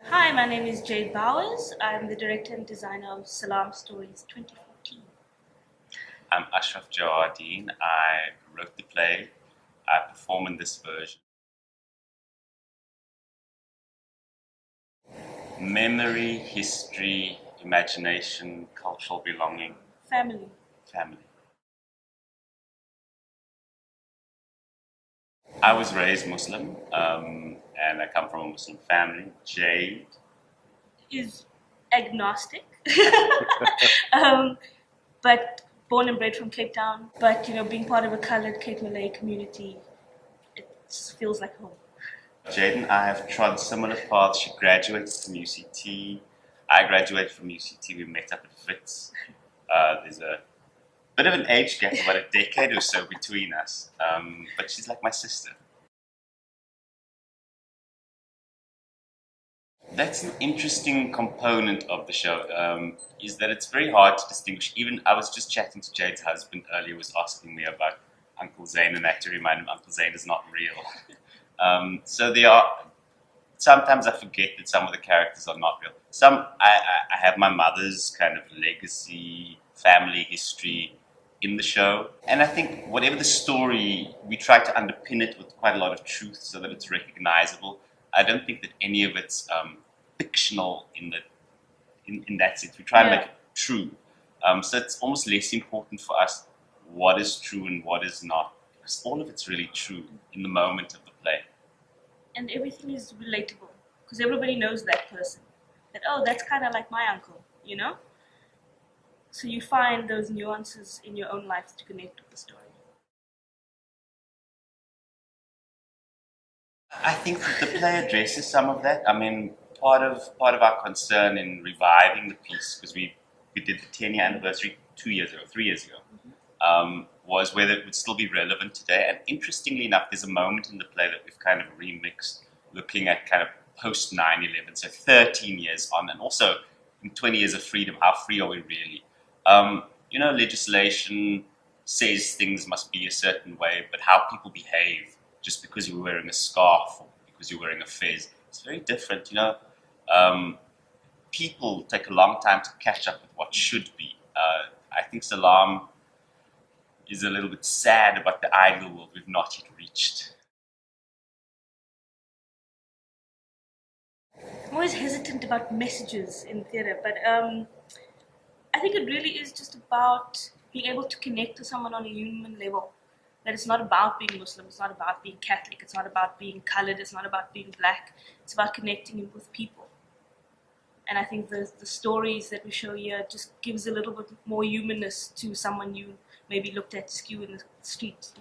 Hi, my name is Jade Bowers. I'm the director and designer of Salaam Stories 2014. I'm Ashraf Johaardien. I wrote the play. I perform in this version. Memory, history, imagination, cultural belonging, Family. family. I was raised Muslim, and I come from a Muslim family. Jade. Is agnostic, um, but born and bred from Cape Town. But being part of a coloured Cape Malay community, it feels like home. Jade and I have trod similar paths. She graduated from UCT. I graduated from UCT. We met up at Fitz. There's a bit of an age gap, about a decade or so between us, but she's like my sister. That's an interesting component of the show, is that it's very hard to distinguish. Even I was just chatting to Jade's husband earlier, was asking me about Uncle Zane, and I had to remind him Uncle Zane is not real. So there are, sometimes I forget that some of the characters are not real. I have my mother's kind of legacy, family history in the show. And I think whatever the story, we try to underpin it with quite a lot of truth so that it's recognizable. I don't think that any of it's fictional in that sense. We try and make it true. So it's almost less important for us what is true and what is not, because all of it's really true in the moment of the play. And everything is relatable because everybody knows that person. That, oh, that's kind of like my uncle. So you find those nuances in your own life to connect with the story. I think that the play addresses some of that. I mean, part of our concern in reviving the piece, because we did the 10-year anniversary 2 years ago, 3 years ago, was whether it would still be relevant today. And interestingly enough, there's a moment in the play that we've kind of remixed, looking at kind of post 9/11, so 13 years on, and also in 20 years of freedom, how free are we really? Legislation says things must be a certain way, but how people behave just because you're wearing a scarf or because you're wearing a fez, it's very different. Um, People take a long time to catch up with what should be. I think Salaam is a little bit sad about the ideal world we've not yet reached. I'm always hesitant about messages in theatre, but I think it really is just about being able to connect to someone on a human level. That it's not about being Muslim, it's not about being Catholic, it's not about being coloured, it's not about being black. It's about connecting with people. And I think the stories that we show here just gives a little bit more humanness to someone you maybe looked at skew in the street.